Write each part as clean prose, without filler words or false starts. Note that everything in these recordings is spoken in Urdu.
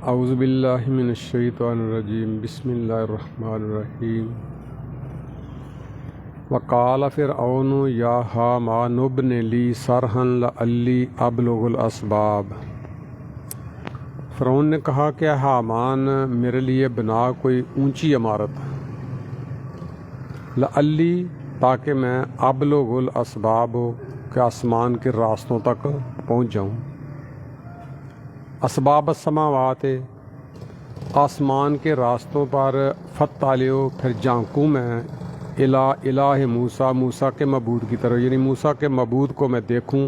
اعوذ باللہ من الشیطان الرجیم بسم اللہ الرحمن الرحیم وقال فرعون یا حامان ابن لی صرحا لعلی ابلغ الاسباب۔ فرعون نے کہا کہ حامان میرے لیے بنا کوئی اونچی عمارت لعلی، تاکہ میں ابلغ الاسباب کے آسمان کے راستوں تک پہنچ جاؤں۔ اسباب السماوات، آسمان کے راستوں پر، فتالیو، پھر جھانکوں میں، الہ موسیٰ، موسیٰ کے معبود کی طرف، یعنی موسیٰ کے معبود کو میں دیکھوں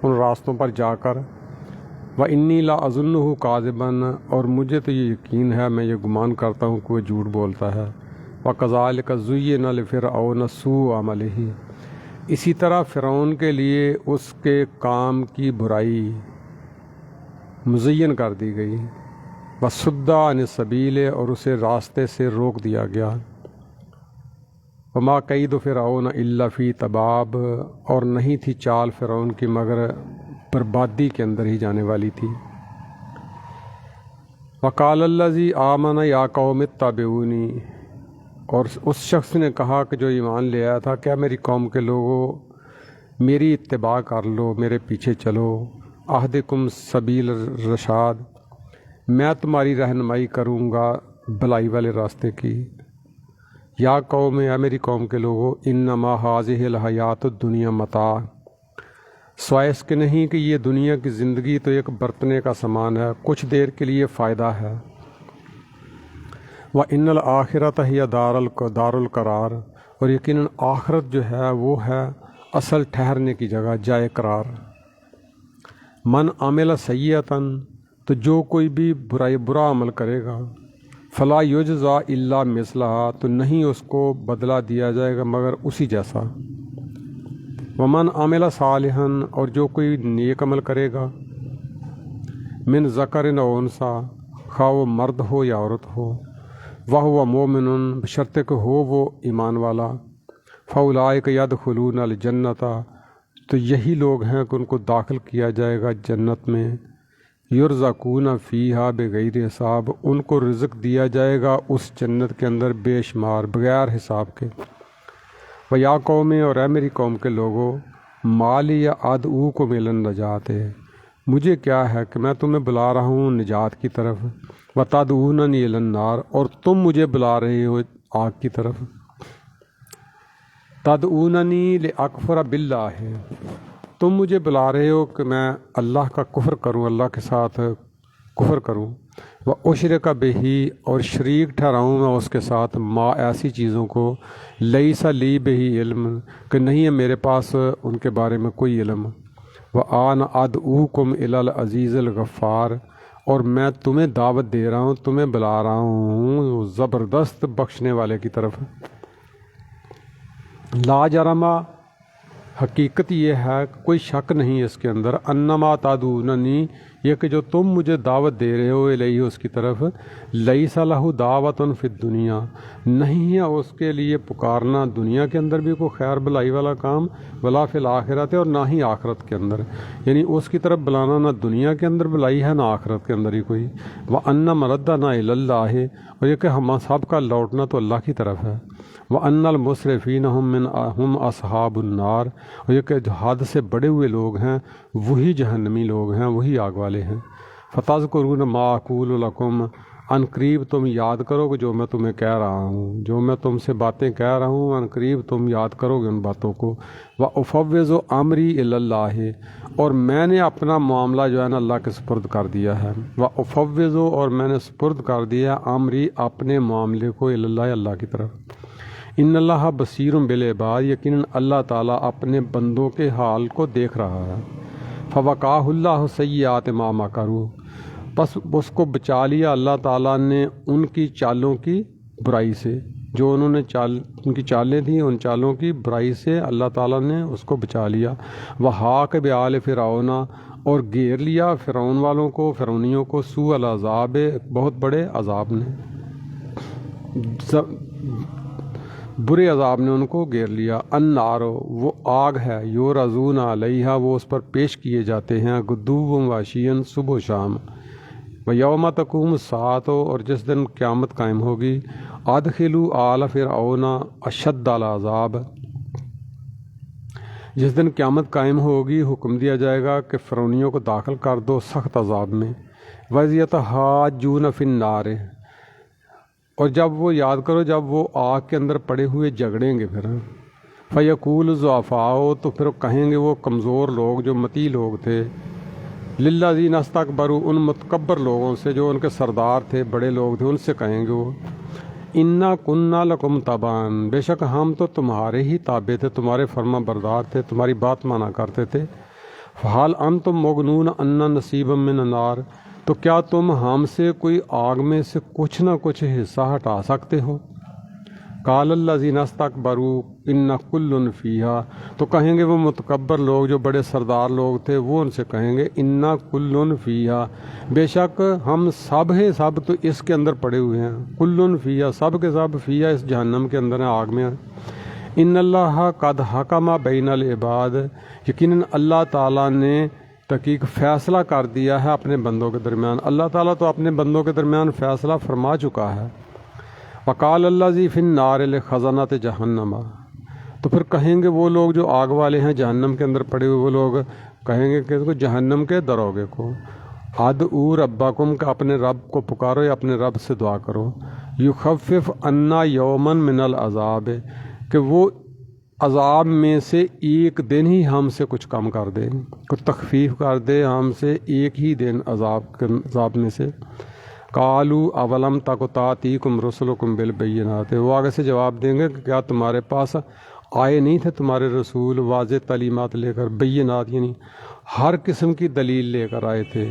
ان راستوں پر جا کر۔ وَإِنِّي لَأَظُنُّهُ كَاذِبًا، اور مجھے تو یہ یقین ہے، میں یہ گمان کرتا ہوں کہ وہ جھوٹ بولتا ہے۔ وَكَذَلِكَ زُيِّنَ لِفِرْعَوْنَ سُوءُ عَمَلِهِ، اسی طرح فرعون کے لیے اس کے کام کی برائی مزین کر دی گئی۔ وَصُدَّ عَنِ السَّبِيلِ، اور اسے راستے سے روک دیا گیا۔ وَمَا كَيْدُ فِرْعَوْنَ إِلَّا فِي تَبَابٍ، اور نہیں تھی چال فرعون کی مگر بربادی کے اندر ہی جانے والی تھی۔ وَقَالَ الَّذِي آمَنَ يَا قَوْمِ اتَّبِعُونِي، اور اس شخص نے کہا کہ جو ایمان لے آیا تھا، کیا میری قوم کے لوگوں میری اتباع کر لو، میرے پیچھے چلو۔ اہدکم سبیل الرشاد، میں تمہاری رہنمائی کروں گا بھلائی والے راستے کی۔ یا قوم، اے میری قوم کے لوگوں، انما ہذہ الحیات الدنیا متاع، سوائے اس کے نہیں کہ یہ دنیا کی زندگی تو ایک برتنے کا سامان ہے، کچھ دیر کے لیے فائدہ ہے۔ وَإِنَّ الْآخِرَةَ هِيَ دار القرار، اور یقیناً آخرت جو ہے وہ ہے اصل ٹھہرنے کی جگہ، جائے قرار۔ من عمل سیئۃ، تو جو کوئی بھی برا عمل کرے گا، فلا یجزا الا مثلہا، تو نہیں اس کو بدلہ دیا جائے گا مگر اسی جیسا۔ ومن عمل صالحا، اور جو کوئی نیک عمل کرے گا، من ذکر و انثی، خواہ وہ مرد ہو یا عورت ہو، وہو مومن، بشرطے کہ ہو وہ ایمان والا، فاولئک یدخلون الجنۃ، تو یہی لوگ ہیں کہ ان کو داخل کیا جائے گا جنت میں۔ یرزقون فیہا بغیر حساب، ان کو رزق دیا جائے گا اس جنت کے اندر بے شمار، بغیر حساب کے۔ وَيَا قَوْمِ، اور اے میری قوم کے لوگوں، مالی ادعوکم الی النجاۃ، مجھے کیا ہے کہ میں تمہیں بلا رہا ہوں نجات کی طرف، وتدعوننی الی النار، اور تم مجھے بلا رہے ہو آگ کی طرف۔ تدعوننی لاکفر باللہ، تم مجھے بلا رہے ہو کہ میں اللہ کا کفر کروں، اللہ کے ساتھ کفر کروں، واشرک بہ، اور شریک ٹھہراؤں میں اس کے ساتھ، ما ایسی چیزوں کو، لیس لی بہ علم، کہ نہیں ہے میرے پاس ان کے بارے میں کوئی علم۔ وانا ادعوکم الی العزیز الغفار، اور میں تمہیں دعوت دے رہا ہوں، تمہیں بلا رہا ہوں زبردست بخشنے والے کی طرف۔ لا جرم، حقیقت یہ ہے، کوئی شک نہیں اس کے اندر، انما تدعوننی، یہ کہ جو تم مجھے دعوت دے رہے ہو الیہ اس کی طرف، لیس لہ دعوت فی الدنیا، نہیں ہے اس کے لیے پکارنا دنیا کے اندر بھی کوئی خیر بھلائی والا کام، ولا فی الآخرۃ، اور نہ ہی آخرت کے اندر، یعنی اس کی طرف بلانا نہ دنیا کے اندر بھلائی ہے نہ آخرت کے اندر ہی کوئی۔ وَأَنَّ مَرَدَّنَا إِلَى اللَّهِ، اور یہ کہ ہم سب کا لوٹنا تو اللہ کی طرف ہے۔ وَأَنَّ الْمُسْرِفِينَ هُمْ أَصْحَابُ النَّارِ، اور یہ کہ جو حد سے بڑے ہوئے لوگ ہیں وہی جہنمی لوگ ہیں، وہی آگ والے ہیں۔ فَتَذْكُرُونَ مَا أَقُولُ لَكُمْ، ان قریب تم یاد کرو گے جو میں تمہیں کہہ رہا ہوں، جو میں تم سے باتیں کہہ رہا ہوں، ان قریب تم یاد کرو گے ان باتوں کو۔ وَأُفَوِّضُ أَمْرِي إِلَى اللَّهِ، اور میں نے اپنا معاملہ جو ہے نا اللہ کے سپرد کر دیا ہے۔ وَأُفَوِّضُ، اور میں نے سپرد کر دیا أَمْرِي، اپنے معاملے کو، إِلَى اللَّهِ، اللہ کی طرف۔ ان اللہ بصیر بالعباد، یقیناً اللہ تعالیٰ اپنے بندوں کے حال کو دیکھ رہا ہے۔ فوقاہ اللہ سیئات ما مکروا، بس اس کو بچا لیا اللہ تعالیٰ نے ان کی چالوں کی برائی سے، جو انہوں نے ان کی چالیں تھیں، ان چالوں کی برائی سے اللہ تعالیٰ نے اس کو بچا لیا۔ وحاق بآل فرعون، اور گھیر لیا فرعون والوں کو، فرعونیوں کو، سوء العذاب، بہت بڑے عذاب نے، برے عذاب نے ان کو گھیر لیا۔ النار، وہ آگ ہے، یورزون علیہا، وہ اس پر پیش کیے جاتے ہیں، غدوا وعشیا، صبح و شام، و یوم تقوم الساعۃ، اور جس دن قیامت قائم ہوگی، ادخلوا آل فرعون اشد العذاب، جس دن قیامت قائم ہوگی حکم دیا جائے گا کہ فرعونیوں کو داخل کر دو سخت عذاب میں۔ وَإِذْ يَتَحَاجُّونَ فِي النَّارِ، اور جب وہ یاد کرو جب وہ آگ کے اندر پڑے ہوئے جھگڑیں گے، پھر فَيَقُولُ الضُّعَفَاءُ، تو پھر کہیں گے وہ کمزور لوگ جو متی لوگ تھے، لِلَّذِينَ اسْتَكْبَرُوا، ان متکبر لوگوں سے جو ان کے سردار تھے، بڑے لوگ تھے، ان سے کہیں گے وہ، اِنَّا كُنَّا لَكُمْ تَبَعًا، بے شک ہم تو تمہارے ہی تابع تھے، تمہارے فرما بردار تھے، تمہاری بات مانا کرتے تھے۔ فَهَلْ أَنْتُمْ مُغْنُونَ عَنَّا نَصِيبًا مِّنَ النَّارِ، تو کیا تم ہم سے کوئی آگ میں سے کچھ نہ کچھ حصہ ہٹا سکتے ہو؟ قَالَ الَّذِينَ اسْتَكْبَرُوا إِنَّ كُلٌّ فِيهَا، تو کہیں گے وہ متکبر لوگ جو بڑے سردار لوگ تھے، وہ ان سے کہیں گے إِنَّ كُلٌّ فِيهَا، بے شک ہم سب ہے سب تو اس کے اندر پڑے ہوئے ہیں، كُلٌّ فِيهَا، سب کے سب فِيهَا اس جہنم کے اندر ہیں، آگ میں ہیں۔ إِنَّ اللَّهَ قَدْ حَكَمَ بَيْنَ الْعِبَادِ، یقیناً اللہ تعالیٰ نے تحقیق فیصلہ کر دیا ہے اپنے بندوں کے درمیان، اللہ تعالیٰ تو اپنے بندوں کے درمیان فیصلہ فرما چکا ہے۔ وقال الذی فی النار لخزنۃ جہنم، تو پھر کہیں گے وہ لوگ جو آگ والے ہیں جہنم کے اندر پڑے ہوئے، وہ لوگ کہیں گے کہ جہنم کے دروگے کو، ادعوا ربکم، کہ اپنے رب کو پکارو یا اپنے رب سے دعا کرو، یخفف عنا یوما من العذاب، کہ وہ عذاب میں سے ایک دن ہی ہم سے کچھ کم کر دے، کچھ تخفیف کر دے ہم سے ایک ہی دن عذاب میں سے۔ قالوا اولم تک تاتیکم رسلکم بالبینات، وہ آگے سے جواب دیں گے کہ کیا تمہارے پاس آئے نہیں تھے تمہارے رسول واضح تعلیمات لے کر، بینات یعنی ہر قسم کی دلیل لے کر آئے تھے۔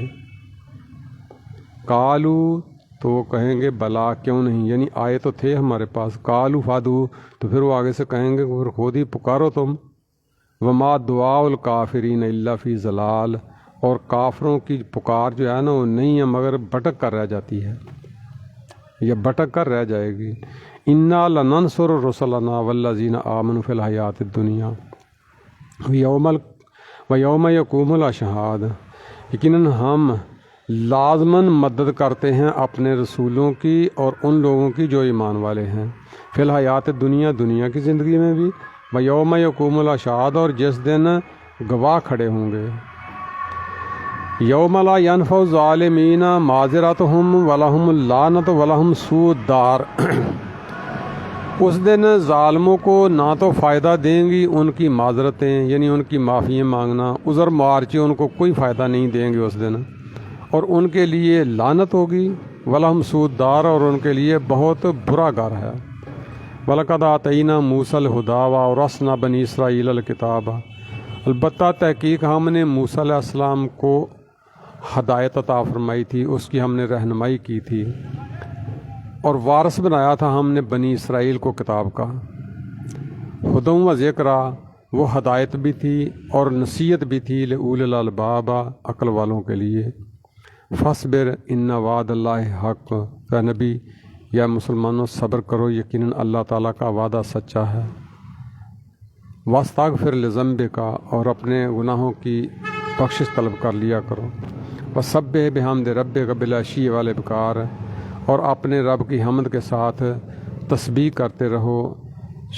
قالوا، تو وہ کہیں گے بلا، کیوں نہیں، یعنی آئے تو تھے ہمارے پاس۔ قالوا فادعوا، تو پھر وہ آگے سے کہیں گے کہ خود ہی پکارو تم۔ وما دعاء الکافرین الا فی ضلال، اور کافروں کی پکار جو ہے نا وہ نہیں ہے مگر بھٹک کر رہ جاتی ہے، یا بھٹک کر رہ جائے گی۔ انا لننصر رسلنا والذین آمنوا فی الحیات الدنیا ویوم یقوم الاشہاد، یقیناً ہم لازماً مدد کرتے ہیں اپنے رسولوں کی اور ان لوگوں کی جو ایمان والے ہیں، فی الحیات دنیا، دنیا کی زندگی میں بھی، ویوم یقوم الاشہاد، اور جس دن گواہ کھڑے ہوں گے۔ یوم لا ینفع الظالمین معذرتہم ولہم اللعنۃ ولہم سوء الدار، اس دن ظالموں کو نہ تو فائدہ دیں گی ان کی معذرتیں، یعنی ان کی معافی مانگنا، عذر مارچے ان کو کوئی فائدہ نہیں دیں گے اس دن، اور ان کے لیے لعنت ہوگی، ولہم سوء الدار، اور ان کے لیے بہت برا گھر ہے۔ وَلَقَدْ آتَيْنَا مُوسَى الْهُدَىٰ وَأَوْرَثْنَا بَنِي إِسْرَائِيلَ الْكِتَابَ، البتہ تحقیق ہم نے موسیٰ علیہ السلام کو ہدایت عطا فرمائی تھی، اس کی ہم نے رہنمائی کی تھی، اور وارث بنایا تھا ہم نے بنی اسرائیل کو کتاب کا۔ ہدی و ذکر، وہ ہدایت بھی تھی اور نصیحت بھی تھی، لأولی الالباب، عقل والوں کے لیے۔ فاصبر ان وعد اللہ حق، اے نبی یا مسلمانوں صبر کرو، یقیناً اللہ تعالیٰ کا وعدہ سچا ہے۔ واستغفر لذنبک، اور اپنے گناہوں کی بخشش طلب کر لیا کرو۔ وسبح بحمد ربک بالعشی والابکار، اور اپنے رب کی حمد کے ساتھ تسبیح کرتے رہو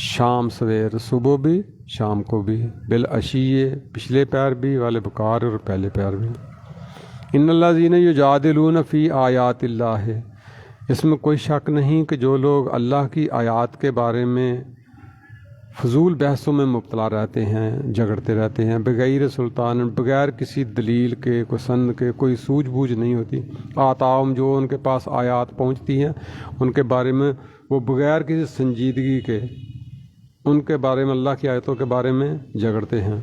شام سویر، صبح بھی شام کو بھی، بالعشی پچھلے پیر بھی، والابکار اور پہلے پیر بھی۔ ان الذین یجادلون فی آیات اللہ، اس میں کوئی شک نہیں کہ جو لوگ اللہ کی آیات کے بارے میں فضول بحثوں میں مبتلا رہتے ہیں، جھگڑتے رہتے ہیں، بغیر سلطان، بغیر کسی دلیل کے، کوئی سند کے، کوئی سوجھ بوجھ نہیں ہوتی، آتاؤم، جو ان کے پاس آیات پہنچتی ہیں ان کے بارے میں وہ بغیر کسی سنجیدگی کے ان کے بارے میں، اللہ کی آیتوں کے بارے میں جھگڑتے ہیں۔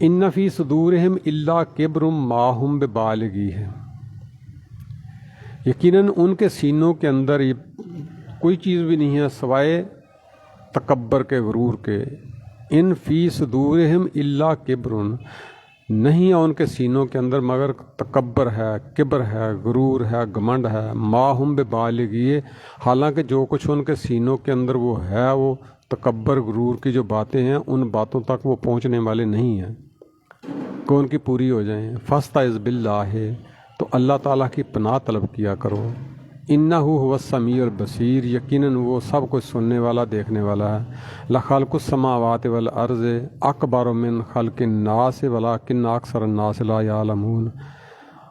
ان فی صدورہم الا کبر ما ہم ببالغیہ، یقیناً ان کے سینوں کے اندر کوئی چیز بھی نہیں ہے سوائے تکبر کے، غرور کے۔ ان فی صدورہم الا کبر، نہیں ہے ان کے سینوں کے اندر مگر تکبر ہے، کبر ہے، غرور ہے، گھمنڈ ہے، ما ہم ببالغیہ، حالانکہ جو کچھ ان کے سینوں کے اندر وہ ہے، وہ تکبر، غرور کی جو باتیں ہیں، ان باتوں تک وہ پہنچنے والے نہیں ہیں۔ کہ ان کی پوری ہو جائیں۔ فاستعذ باللہ، تو اللہ تعالیٰ کی پناہ طلب کیا کرو۔ انہ هو السمیع البصیر، یقیناً وہ سب کچھ سننے والا دیکھنے والا ہے۔ لخلق السماوات والارض اکبر من خلق الناس ولکن اکثر الناس لا یعلمون،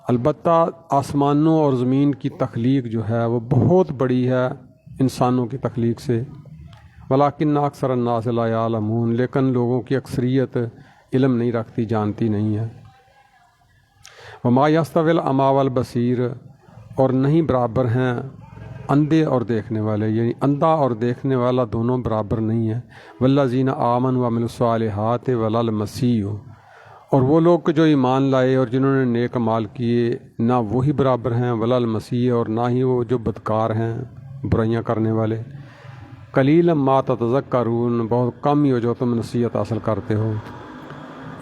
البتہ آسمانوں اور زمین کی تخلیق جو ہے وہ بہت بڑی ہے انسانوں کی تخلیق سے، ولکن اکثر الناس لا یعلمون، لیکن لوگوں کی اکثریت علم نہیں رکھتی، جانتی نہیں ہے۔ وما یستوی الاعمی والبصیر، اور نہیں برابر ہیں اندھے اور دیکھنے والے، یعنی اندھا اور دیکھنے والا دونوں برابر نہیں ہیں۔ والذین آمنوا وعملوا الصالحات ولا المسیح، اور وہ لوگ جو ایمان لائے اور جنہوں نے نیک اعمال کیے نہ وہی برابر ہیں، ولا المسیح، اور نہ ہی وہ جو بدکار ہیں برائیاں کرنے والے۔ قلیلا ما تتذکرون، بہت کم ہی ہو جو تم نصیحت حاصل کرتے ہو۔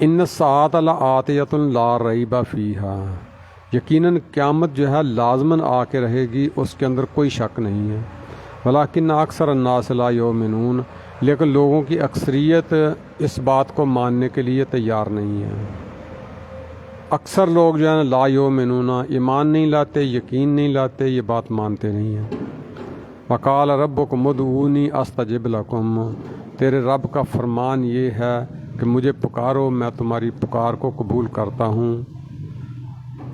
ان الساعۃ لآتیۃ لا ریب فیہا، یقیناً قیامت جو ہے لازماً آ کے رہے گی، اس کے اندر کوئی شک نہیں ہے۔ ولیکن اکثر الناس لا یؤمنون، لیکن لوگوں کی اکثریت اس بات کو ماننے کے لیے تیار نہیں ہے۔ اکثر لوگ جو ہے نا لا یؤمنون، ایمان نہیں لاتے، یقین نہیں لاتے، یہ بات مانتے نہیں ہیں۔ وقال ربکم ادعونی استجب لکم، تیرے رب کا فرمان یہ ہے کہ مجھے پکارو، میں تمہاری پکار کو قبول کرتا ہوں۔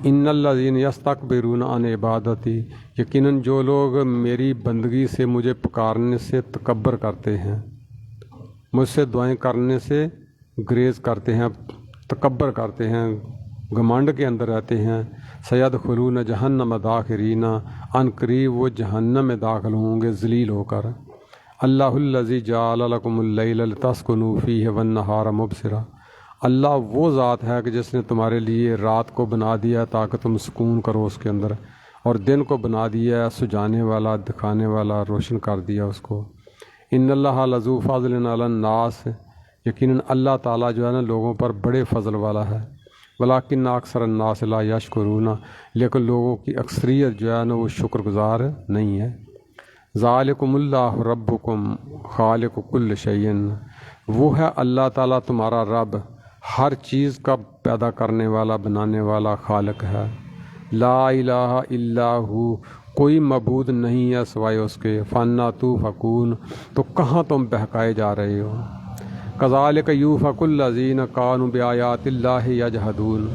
ان الذین یستکبرون عن عبادتی، یقیناً جو لوگ میری بندگی سے مجھے پکارنے سے تکبر کرتے ہیں، مجھ سے دعائیں کرنے سے گریز کرتے ہیں، تکبر کرتے ہیں، گھمنڈ کے اندر رہتے ہیں، سیدخلون جہنم داخرین، ان قریب وہ جہنم میں داخل ہوں گے ذلیل ہو کر۔ اللہ الذی جعل لکم اللیل لتسکنوا فیہ والنہار مبصرا، اللہ وہ ذات ہے کہ جس نے تمہارے لیے رات کو بنا دیا تاکہ تم سکون کرو اس کے اندر، اور دن کو بنا دیا سجانے والا، دکھانے والا، روشن کر دیا اس کو۔ ان اللہ لذو فضل علی الناس، یقیناً اللہ تعالیٰ جو ہے نا لوگوں پر بڑے فضل والا ہے۔ ولیکن اکثر الناس لا یشکرون، لیکن لوگوں کی اکثریت جو ہے نا وہ شکر گزار نہیں ہے۔ ذالکم اللہ ربکم خالق کل شیء، وہ ہے اللہ تعالیٰ تمہارا رب، ہر چیز کا پیدا کرنے والا، بنانے والا، خالق ہے۔ لا الہ الا ہو، کوئی معبود نہیں ہے سوائے اس کے۔ فانا توفکون، تو کہاں تم بہکائے جا رہے ہو۔ کذالک یوفک الذین کانوا بآیات اللہ یجحدون،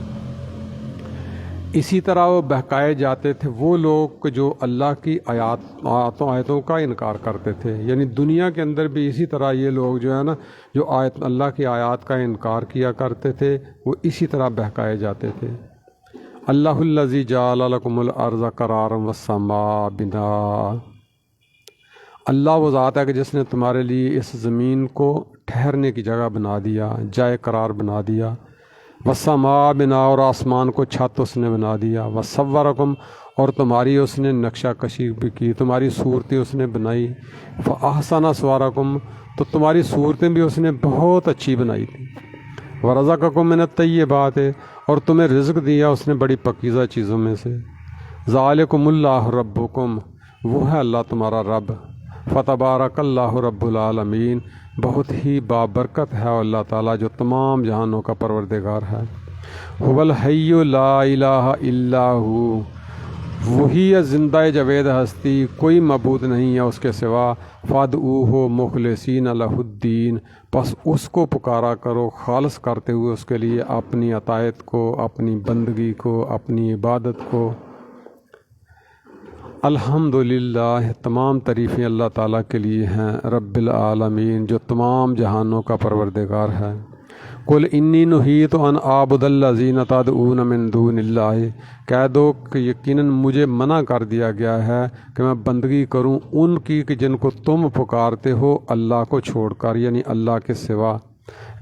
اسی طرح وہ بہکائے جاتے تھے وہ لوگ جو اللہ کی آیتوں کا انکار کرتے تھے، یعنی دنیا کے اندر بھی اسی طرح یہ لوگ جو ہے نا جو اللہ کی آیات کا انکار کیا کرتے تھے وہ اسی طرح بہکائے جاتے تھے۔ اللہ الذی جعل لکم الارض قرارا والسماء بناء، اللہ وہ ذات ہے کہ جس نے تمہارے لیے اس زمین کو ٹھہرنے کی جگہ بنا دیا، جائے قرار بنا دیا۔ والسماء بناء، اور آسمان کو چھت اس نے بنا دیا۔ وصورکم، اور تمہاری اس نے نقشہ کشی بھی کی، تمہاری صورتیں اس نے بنائی۔ فاحسن صورکم، تو تمہاری صورتیں بھی اس نے بہت اچھی بنائی تھی۔ ورزقکم من الطیبات، اور تمہیں رزق دیا اس نے بڑی پکیزہ چیزوں میں سے۔ ذالکم اللہ ربکم، وہ ہے اللہ تمہارا رب۔ فتبارک اللہ رب العالمین، بہت ہی بابرکت ہے اللہ تعالیٰ جو تمام جہانوں کا پروردگار ہے۔ هو الحی لا الہ الا ہو، وہی ہے زندہ جاوید ہستی، کوئی معبود نہیں ہے اس کے سوا۔ فادعوہ مخلصین لہ الدین، پس اس کو پکارا کرو خالص کرتے ہوئے اس کے لیے اپنی عطایت کو، اپنی بندگی کو، اپنی عبادت کو۔ الحمدللہ، تمام تعریفیں اللہ تعالیٰ کے لیے ہیں، رب العالمین، جو تمام جہانوں کا پروردگار ہے۔ قل انی نہیت ان اعبد الذین تدعون من دون اللہ، کہہ دو کہ یقیناً مجھے منع کر دیا گیا ہے کہ میں بندگی کروں ان کی کہ جن کو تم پکارتے ہو اللہ کو چھوڑ کر، یعنی اللہ کے سوا۔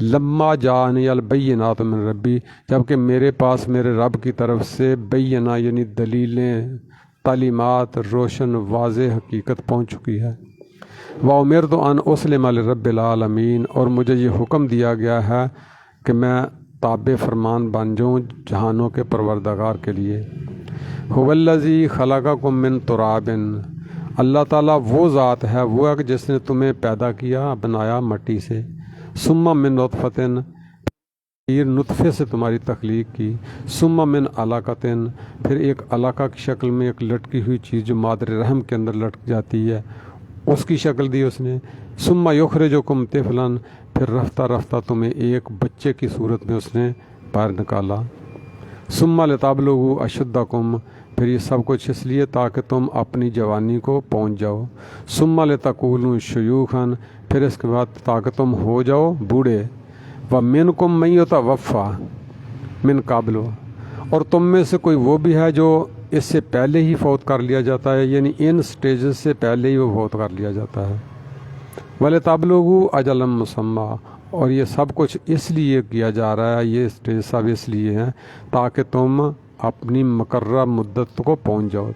لما جاءنی البینات من ربی، جبکہ میرے پاس میرے رب کی طرف سے بینہ یعنی دلیلیں، تعلیمات، روشن واضح حقیقت پہنچ چکی ہے۔ وَأُمِرْتُ أَنْ أُسْلِمَ لِرَبِّ الْعَالَمِينَ، اور مجھے یہ حکم دیا گیا ہے کہ میں تابع فرمان بن جاؤں جہانوں کے پروردگار کے لیے۔ هُوَ الَّذِي خَلَقَكُم مِّن تُرَابٍ، اللہ تعالیٰ وہ ذات ہے، وہ ہے کہ جس نے تمہیں پیدا کیا، بنایا مٹی سے۔ ثُمَّ مِّن نُطْفَةٍ، نطفے سے تمہاری تخلیق کی، ثم من علقۃ، پھر ایک علقہ کی شکل میں ایک لٹکی ہوئی چیز جو مادر رحم کے اندر لٹک جاتی ہے اس کی شکل دی اس نے، ثم یخرجکم طفلا، پھر رفتہ رفتہ تمہیں ایک بچے کی صورت میں اس نے باہر نکالا، ثم لتبلغوا اشدکم، پھر یہ سب کچھ اس لیے تاکہ تم اپنی جوانی کو پہنچ جاؤ، ثم لتکونوا شیوخا، پھر اس کے بعد تاکہ تم ہو جاؤ بوڑھے، ومنکم من یتوفی من قبل، اور تم میں سے کوئی وہ بھی ہے جو اس سے پہلے ہی فوت کر لیا جاتا ہے، یعنی ان سٹیجز سے پہلے ہی وہ فوت کر لیا جاتا ہے، وَلِتَبْلُغُوا أَجَلًا مُّسَمًّى، اور یہ سب کچھ اس لیے کیا جا رہا ہے، یہ سٹیج سب اس لیے ہیں تاکہ تم اپنی مقررہ مدت کو پہنچ جاؤ،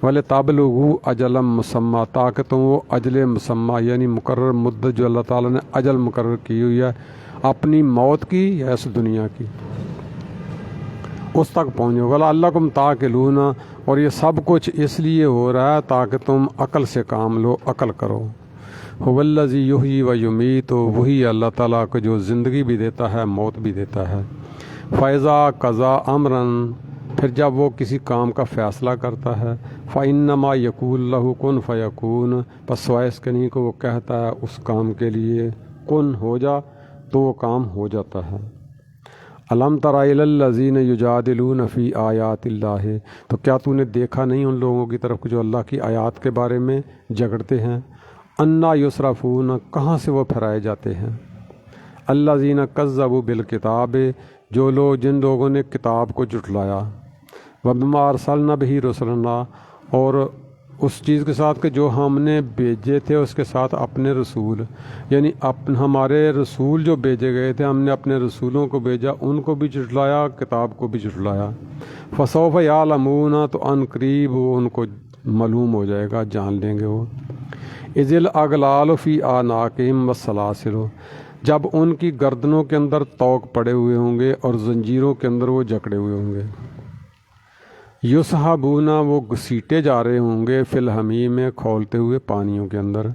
وَلِتَبْلُغُوا أَجَلًا مُّسَمًّى، تاکہ تم وہ اجل مسمى یعنی مقرر مدت جو اللہ تعالیٰ نے اجل مقرر کی ہوئی ہے اپنی موت کی یا اس دنیا کی اس تک پہنچو، وَلَعَلَّكُمْ تَعْقِلُونَ، اور یہ سب کچھ اس لیے ہو رہا ہے تاکہ تم عقل سے کام لو، عقل کرو، هُوَ الَّذِي يُحْيِي وَيُمِيتُ، وہی اللہ تعالیٰ کو جو زندگی بھی دیتا ہے موت بھی دیتا ہے، فَإِذَا قَضَىٰ أَمْرًا، پھر جب وہ کسی کام کا فیصلہ کرتا ہے، فَإِنَّمَا يَقُولُ لَهُ كُن فَيَكُونُ، پس سوائے اس کے نہیں کہ وہ کہتا ہے اس کام کے لیے کن ہو جا تو وہ کام ہو جاتا ہے۔ الم تر الی الذین یجادلون فی آیات اللہ، تو کیا تو نے دیکھا نہیں ان لوگوں کی طرف جو اللہ کی آیات کے بارے میں جھگڑتے ہیں، انا یصرفون، کہاں سے وہ پھرائے جاتے ہیں، الذین کذبوا بالکتاب، جو لوگ جن لوگوں نے کتاب کو جھٹلایا، وبما ارسلنا بہ رسلنا، اور اس چیز کے ساتھ کہ جو ہم نے بھیجے تھے اس کے ساتھ اپنے رسول، یعنی ہمارے رسول جو بھیجے گئے تھے ہم نے اپنے رسولوں کو بھیجا، ان کو بھی جھٹلایا، کتاب کو بھی جھٹلایا، فسوف یعلمون، تو ان قریب وہ ان کو معلوم ہو جائے گا، جان لیں گے وہ، اذ الاغلال فی اعناقہم والسلاسل، جب ان کی گردنوں کے اندر طوق پڑے ہوئے ہوں گے اور زنجیروں کے اندر وہ جکڑے ہوئے ہوں گے، یصحبون، وہ گھسیٹے جا رہے ہوں گے، فی الحمیم، کھولتے ہوئے پانیوں کے اندر،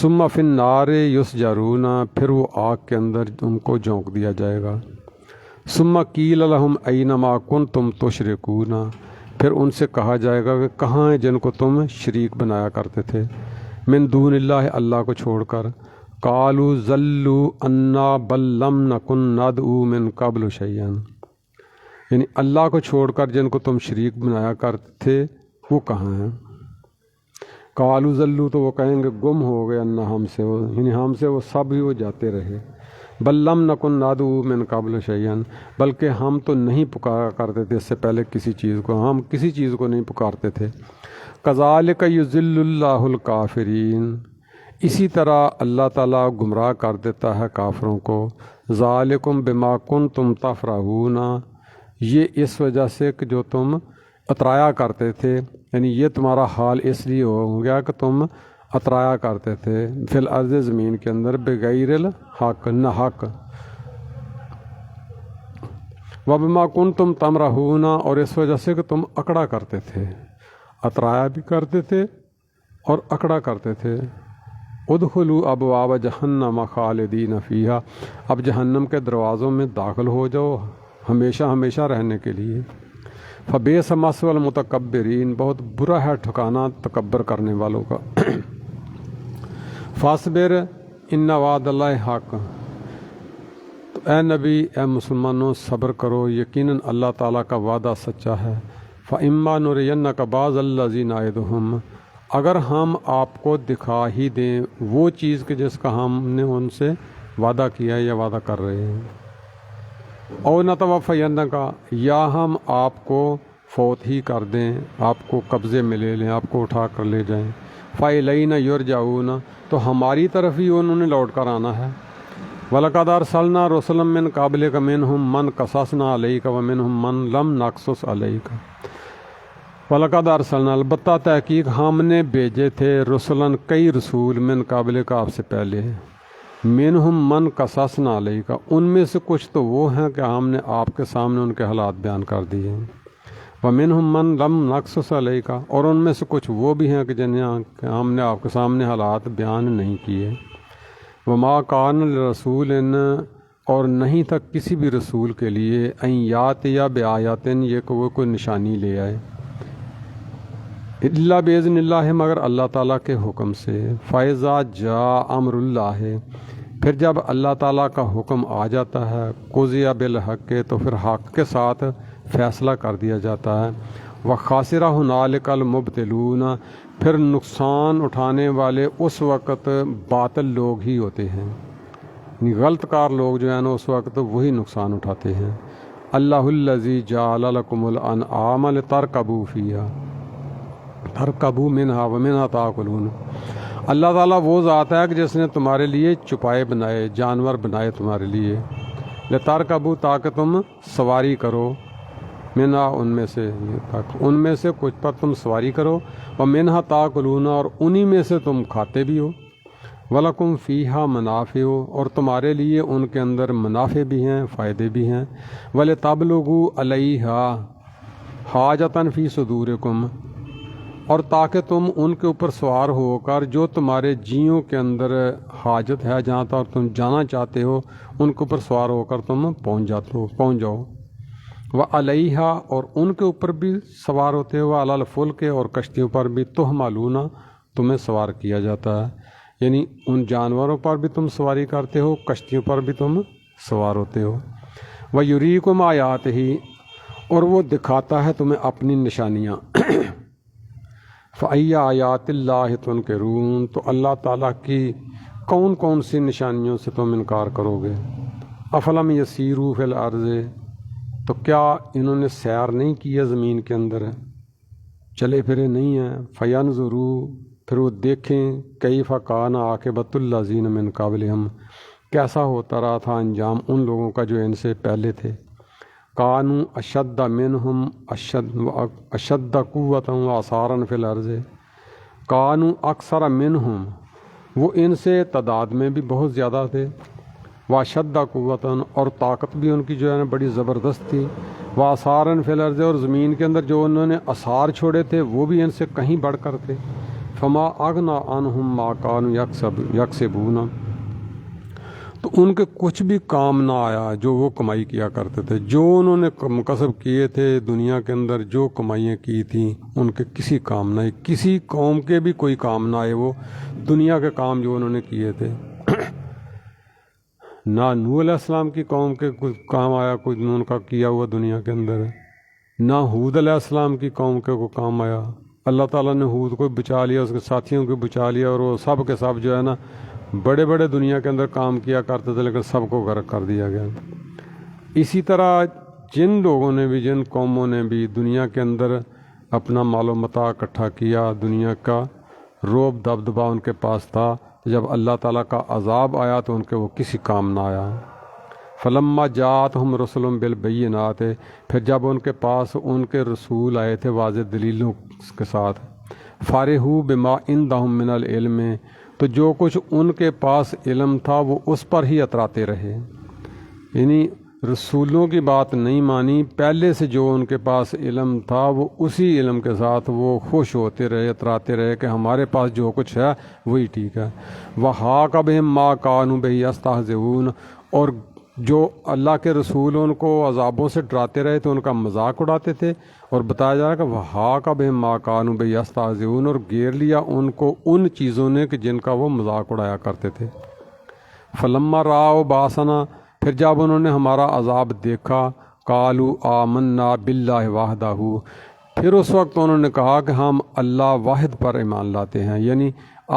ثم فی النار یسجرون، پھر وہ آگ کے اندر ان کو جھونک دیا جائے گا، ثم قیل لہم این ما کنتم تشرکون، پھر ان سے کہا جائے گا کہ کہاں ہیں جن کو تم شریک بنایا کرتے تھے، من دون اللہ، اللہ کو چھوڑ کر، قالوا ضلوا عنا بل لم نکن ندعو من قبل شیئا، یعنی اللہ کو چھوڑ کر جن کو تم شریک بنایا کرتے تھے وہ کہاں ہیں، قالوا ضلوا، تو وہ کہیں گے گم ہو گئے، انا ہم سے وہ، یعنی ہم سے وہ سب ہی وہ جاتے رہے، بل لم نکن ندعو من قبل شیئا، بلکہ ہم تو نہیں پکارا کرتے تھے اس سے پہلے کسی چیز کو، ہم کسی چیز کو نہیں پکارتے تھے، کذالک یضل اللہ الکافرین، اسی طرح اللہ تعالیٰ گمراہ کر دیتا ہے کافروں کو، ذالکم بما کنتم تفرحون، یہ اس وجہ سے کہ جو تم اترایا کرتے تھے، یعنی یہ تمہارا حال اس لیے ہو گیا کہ تم اترایا کرتے تھے، فی الارض، زمین کے اندر، بغیر الحق، نہ حق، وبما کنتم تمرحون، اور اس وجہ سے کہ تم اکڑا کرتے تھے، اترایا بھی کرتے تھے اور اکڑا کرتے تھے، ادخلوا ابواب جہنم خالدین فیہا، اب جہنم کے دروازوں میں داخل ہو جاؤ ہمیشہ ہمیشہ رہنے کے لیے، فبئس مثوى المتکبرین، بہت برا ہے ٹھکانہ تکبر کرنے والوں کا، فاصبر ان وعد اللہ حق، تو اے نبی، اے مسلمانوں صبر کرو، یقیناً اللہ تعالیٰ کا وعدہ سچا ہے، فإما نرینک بعض الذی نعدہم، اگر ہم آپ کو دکھا ہی دیں وہ چیز کہ جس کا ہم نے ان سے وعدہ کیا ہے یا وعدہ کر رہے ہیں، او نتوفینک، یا ہم آپ کو فوت ہی کر دیں، آپ کو قبضے میں لے لیں، آپ کو اٹھا کر لے جائیں، فإلینا یرجعون، تو ہماری طرف ہی انہوں نے لوٹ کر آنا ہے، وَلَقَدْ أَرْسَلْنَا رُسُلًا مِّن قَبْلِكَ مِنْهُمْ مَنْ قَصَصْنَا عَلَيْكَ وَمِنْهُمْ مَنْ لَمْ نَقْصُصْ عَلَيْكَ، وَلَقَدْ أَرْسَلْنَا، البتہ تحقیق ہم نے بھیجے تھے، رسلاً کئی رسول، من قبلک، آپ سے پہلے، منہم من قصصنا علیک، ان میں سے کچھ تو وہ ہیں کہ ہم نے آپ کے سامنے ان کے حالات بیان کر دیے، ومنہم من لم نقصص علیک، اور ان میں سے کچھ وہ بھی ہیں کہ جنہیں ہم نے آپ کے سامنے حالات بیان نہیں کیے، وما کان لرسول، اور نہیں تھا کسی بھی رسول کے لیے ان یات یا بیایاتن یہ کہ وہ کوئی نشانی لے آئے، اللہ باذن اللہ مگر اللہ تعالیٰ کے حکم سے، فائزہ جا امر اللہ پھر جب اللہ تعالیٰ کا حکم آ جاتا ہے، قضی بالحق تو پھر حق کے ساتھ فیصلہ کر دیا جاتا ہے، وخاسرہ ہنالک المبطلون پھر نقصان اٹھانے والے اس وقت باطل لوگ ہی ہوتے ہیں، یعنی غلط کار لوگ جو ہیں نا اس وقت وہی نقصان اٹھاتے ہیں۔ اللہ الذی جعل لکم الانعام لترکبوا فیہا ترکبوا منہا ومنہا تاکلون، اللہ تعالیٰ وہ ذات ہے کہ جس نے تمہارے لیے چپائے بنائے، جانور بنائے تمہارے لیے، لترکبوا تاکہ تم سواری کرو، منہا ان میں سے کچھ پر تم سواری کرو، ومنہا تاکلون اور انہی میں سے تم کھاتے بھی ہو، وَلَكُمْ فِيهَا مَنَافِعُ اور تمہارے لیے ان کے اندر منافع بھی ہیں، فائدے بھی ہیں، وَلِتَبْلُغُوا عَلَيْهَا حَاجَةً فِي صُدُورِكُمْ اور تاکہ تم ان کے اوپر سوار ہو کر جو تمہارے جیوں کے اندر حاجت ہے، جہاں تک تم جانا چاہتے ہو ان کے اوپر سوار ہو کر تم پہنچ جاؤ، وَعَلَيْهَا اور ان کے اوپر بھی سوار ہوتے ہو، وَعَلَى الْفُلْكِ اور کشتیوں پر بھی تُحْمَلُونَ تمہیں سوار کیا جاتا ہے، یعنی ان جانوروں پر بھی تم سواری کرتے ہو، کشتیوں پر بھی تم سوار ہوتے ہو، وَيُرِيكُمْ آيَاتِهِ اور وہ دکھاتا ہے تمہیں اپنی نشانیاں، فَأَيَّ آیَاتِ اللَّهِ تُنْکِرُونَ تو اللہ تعالیٰ کی کون کون سی نشانیوں سے تم انکار کرو گے، أَفَلَمْ يَسِيرُوا فِي الْأَرْضِ تو کیا انہوں نے سیر نہیں کیا زمین کے اندر، چلے پھرے نہیں ہیں، فَيَنْظُرُوا پھر وہ دیکھیں، کیف کان عاقبۃ الذین من قبلہم کیسا ہوتا رہا تھا انجام ان لوگوں کا جو ان سے پہلے تھے، کانوا اشد منہم اشد قوۃ وآثارا فی الارض کانوا اکثر منہم وہ ان سے تعداد میں بھی بہت زیادہ تھے، واشد قوۃ اور طاقت بھی ان کی جو ہے نا بڑی زبردست تھی، وآثارا فی الارض اور زمین کے اندر جو انہوں نے آثار چھوڑے تھے وہ بھی ان سے کہیں بڑھ کر تھے، فما اغنی عنہم ما کانوا یکسبون تو ان کے کچھ بھی کام نہ آیا جو وہ کمائی کیا کرتے تھے، جو انہوں نے کسب کیے تھے دنیا کے اندر، جو کمائیاں کی تھیں ان کے کسی کام نہ آئے، کسی قوم کے بھی کوئی کام نہ آئے وہ دنیا کے کام جو انہوں نے کیے تھے، نہ نوح علیہ السلام کی قوم کے کچھ کام آیا کچھ ان کا کیا ہوا دنیا کے اندر، نہ ہود علیہ السلام کی قوم کے کوئی کام آیا، اللہ تعالیٰ نے ہود کو بچا لیا، اس کے ساتھیوں کو بچا لیا، اور وہ سب کے سب جو ہے نا بڑے بڑے دنیا کے اندر کام کیا کرتے تھے لیکن سب کو غرق کر دیا گیا۔ اسی طرح جن لوگوں نے بھی، جن قوموں نے بھی دنیا کے اندر اپنا مال و متاع اکٹھا کیا، دنیا کا روب دبدبا ان کے پاس تھا، جب اللہ تعالیٰ کا عذاب آیا تو ان کے وہ کسی کام نہ آیا۔ فلما جاءتہم رسل بالبینات پھر جب ان کے پاس ان کے رسول آئے تھے واضح دلیلوں کے ساتھ، فارحوا بما عندہم من العلم تو جو کچھ ان کے پاس علم تھا وہ اس پر ہی اتراتے رہے، یعنی رسولوں کی بات نہیں مانی، پہلے سے جو ان کے پاس علم تھا وہ اسی علم کے ساتھ وہ خوش ہوتے رہے، اتراتے رہے کہ ہمارے پاس جو کچھ ہے وہی ٹھیک ہے، وَحَاقَ بِهِم مَا كَانُوا بِهِ يَسْتَهْزِئُونَ اور جو اللہ کے رسول ان کو عذابوں سے ڈراتے رہے تو ان کا مذاق اڑاتے تھے، اور بتایا جا رہا ہے کہ وَحَاقَ بِهِم مَا كَانُوا بِهِ يَسْتَهْزِئُونَ اور گھیر لیا ان کو ان چیزوں نے کہ جن کا وہ مذاق اڑایا کرتے تھے۔ فَلَمَّا رَأَوْا بَأْسَنَا پھر جب انہوں نے ہمارا عذاب دیکھا، قَالُوا آمَنَّا بِاللَّهِ وَحْدَهُ پھر اس وقت انہوں نے کہا کہ ہم اللہ واحد پر ایمان لاتے ہیں، یعنی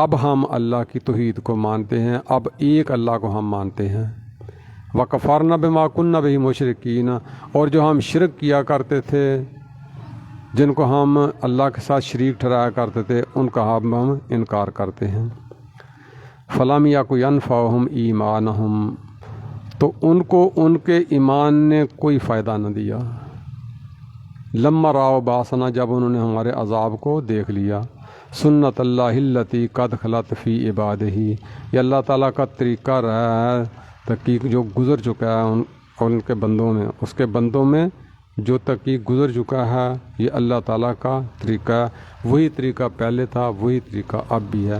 اب ہم اللہ کی توحید کو مانتے ہیں، اب ایک اللہ کو ہم مانتے ہیں، وَكَفَرْنَا بِمَا كُنَّا بِهِ مُشْرِكِينَ اور جو ہم شرک کیا کرتے تھے، جن کو ہم اللہ کے ساتھ شریک ٹھہرایا کرتے تھے، ان کا ہم انکار کرتے ہیں۔ فَلَمْ يَكُ يَنْفَعُهُمْ إِيمَانُهُمْ تو ان کو ان کے ایمان نے کوئی فائدہ نہ دیا، لَمَّا رَأَوْا بَأْسَنَا جب انہوں نے ہمارے عذاب کو دیکھ لیا، سُنَّتَ اللَّهِ الَّتِي قَدْ خَلَتْ فِي عِبَادِهِ یہ اللہ تعالیٰ کا طریقہ رہا ہے تحقیق جو گزر چکا ہے ان کے بندوں میں، اس کے بندوں میں جو تحقیق گزر چکا ہے یہ اللہ تعالیٰ کا طریقہ ہے، وہی طریقہ پہلے تھا وہی طریقہ اب بھی ہے،